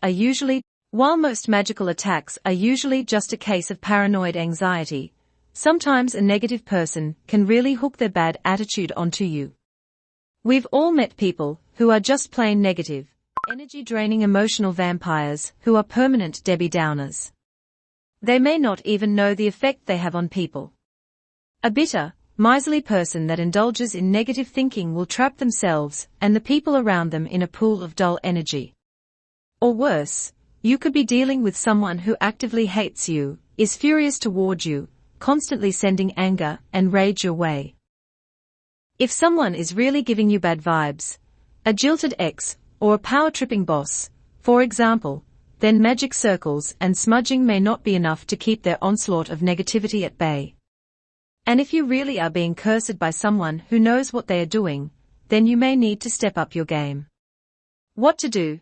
are usually, while most magical attacks are usually just a case of paranoid anxiety, sometimes a negative person can really hook their bad attitude onto you. We've all met people who are just plain negative, energy-draining emotional vampires who are permanent Debbie Downers. They may not even know the effect they have on people. A bitter, miserly person that indulges in negative thinking will trap themselves and the people around them in a pool of dull energy. Or worse, you could be dealing with someone who actively hates you, is furious toward you, constantly sending anger and rage your way. If someone is really giving you bad vibes, a jilted ex, or a power-tripping boss, for example, then magic circles and smudging may not be enough to keep their onslaught of negativity at bay. And if you really are being cursed by someone who knows what they are doing, then you may need to step up your game. What to do?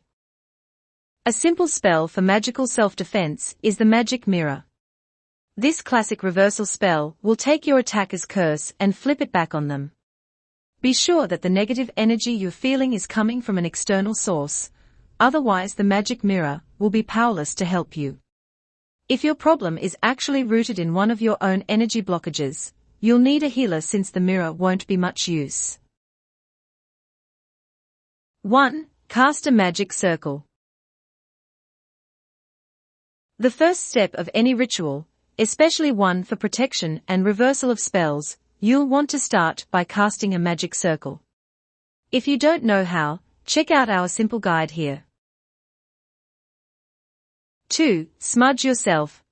A simple spell for magical self-defense is the magic mirror. This classic reversal spell will take your attacker's curse and flip it back on them. Be sure that the negative energy you're feeling is coming from an external source, otherwise the magic mirror will be powerless to help you. If your problem is actually rooted in one of your own energy blockages, you'll need a healer since the mirror won't be much use. 1. Cast a magic circle. The first step of any ritual, especially one for protection and reversal of spells, you'll want to start by casting a magic circle. If you don't know how, check out our simple guide here. 2. Smudge yourself.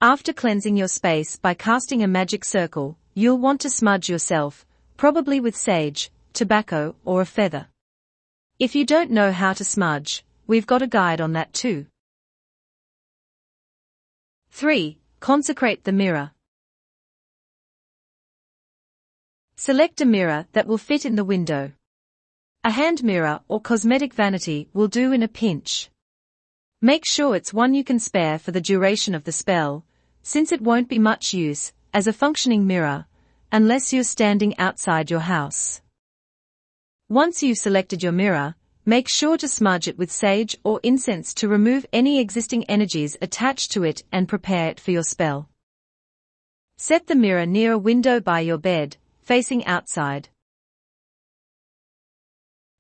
After cleansing your space by casting a magic circle, you'll want to smudge yourself, probably with sage, tobacco, or a feather. If you don't know how to smudge, we've got a guide on that too. 3. Consecrate the mirror. Select a mirror that will fit in the window. A hand mirror or cosmetic vanity will do in a pinch. Make sure it's one you can spare for the duration of the spell, since it won't be much use as a functioning mirror, unless you're standing outside your house. Once you've selected your mirror, make sure to smudge it with sage or incense to remove any existing energies attached to it and prepare it for your spell. Set the mirror near a window by your bed, facing outside.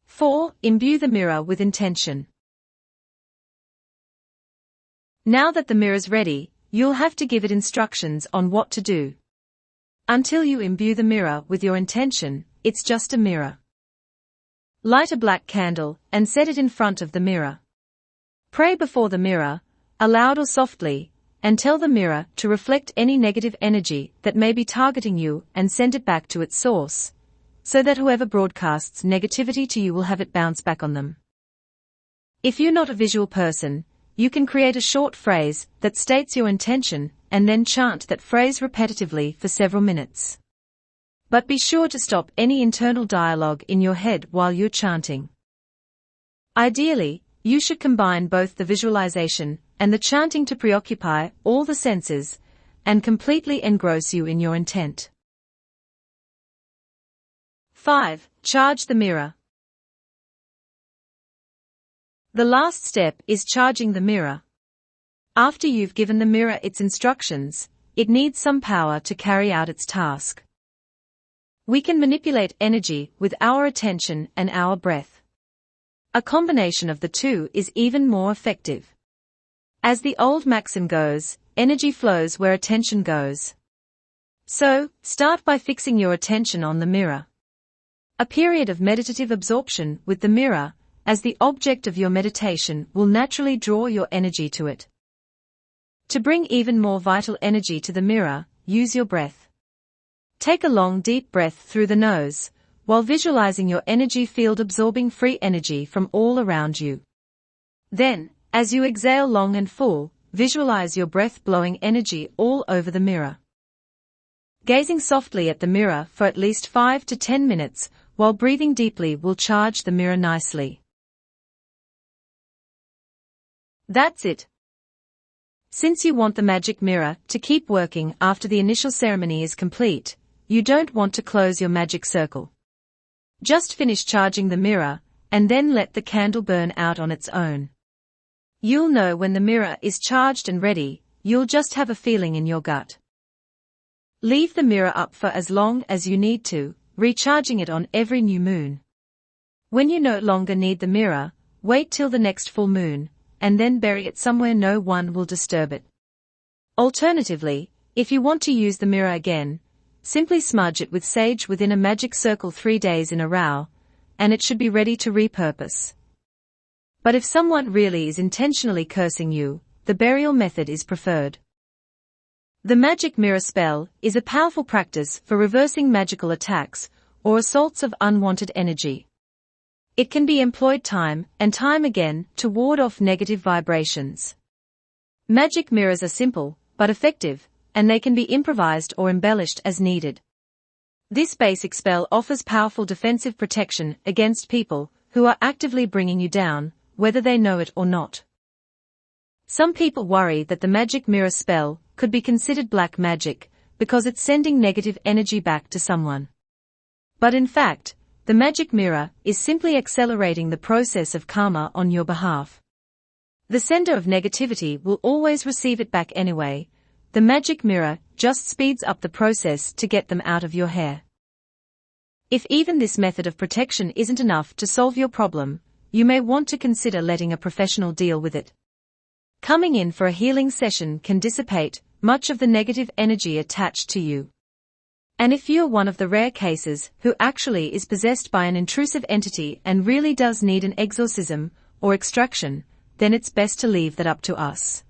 4. Imbue the mirror with intention. Now that the mirror's ready, you'll have to give it instructions on what to do. Until you imbue the mirror with your intention, it's just a mirror. Light a black candle and set it in front of the mirror. Pray before the mirror, aloud or softly, and tell the mirror to reflect any negative energy that may be targeting you and send it back to its source, so that whoever broadcasts negativity to you will have it bounce back on them. If you're not a visual person, you can create a short phrase that states your intention and then chant that phrase repetitively for several minutes. But be sure to stop any internal dialogue in your head while you're chanting. Ideally, you should combine both the visualization and the chanting to preoccupy all the senses and completely engross you in your intent. 5. Charge the mirror. The last step is charging the mirror. After you've given the mirror its instructions, it needs some power to carry out its task. We can manipulate energy with our attention and our breath. A combination of the two is even more effective. As the old maxim goes, energy flows where attention goes. So, start by fixing your attention on the mirror. A period of meditative absorption with the mirror, as the object of your meditation, will naturally draw your energy to it. To bring even more vital energy to the mirror, use your breath. Take a long deep breath through the nose, while visualizing your energy field absorbing free energy from all around you. Then, as you exhale long and full, visualize your breath blowing energy all over the mirror. Gazing softly at the mirror for at least 5 to 10 minutes, while breathing deeply will charge the mirror nicely. That's it. Since you want the magic mirror to keep working after the initial ceremony is complete, you don't want to close your magic circle. Just finish charging the mirror, and then let the candle burn out on its own. You'll know when the mirror is charged and ready, you'll just have a feeling in your gut. Leave the mirror up for as long as you need to, recharging it on every new moon. When you no longer need the mirror, wait till the next full moon, and then bury it somewhere no one will disturb it. Alternatively, if you want to use the mirror again, simply smudge it with sage within a magic circle 3 days in a row, and it should be ready to repurpose. But if someone really is intentionally cursing you, the burial method is preferred. The magic mirror spell is a powerful practice for reversing magical attacks or assaults of unwanted energy. It can be employed time and time again to ward off negative vibrations. Magic mirrors are simple, but effective, and they can be improvised or embellished as needed. This basic spell offers powerful defensive protection against people who are actively bringing you down, whether they know it or not. Some people worry that the magic mirror spell could be considered black magic because it's sending negative energy back to someone. But in fact, the magic mirror is simply accelerating the process of karma on your behalf. The sender of negativity will always receive it back anyway. The magic mirror just speeds up the process to get them out of your hair. If even this method of protection isn't enough to solve your problem, you may want to consider letting a professional deal with it. Coming in for a healing session can dissipate much of the negative energy attached to you. And if you're one of the rare cases who actually is possessed by an intrusive entity and really does need an exorcism or extraction, then it's best to leave that up to us.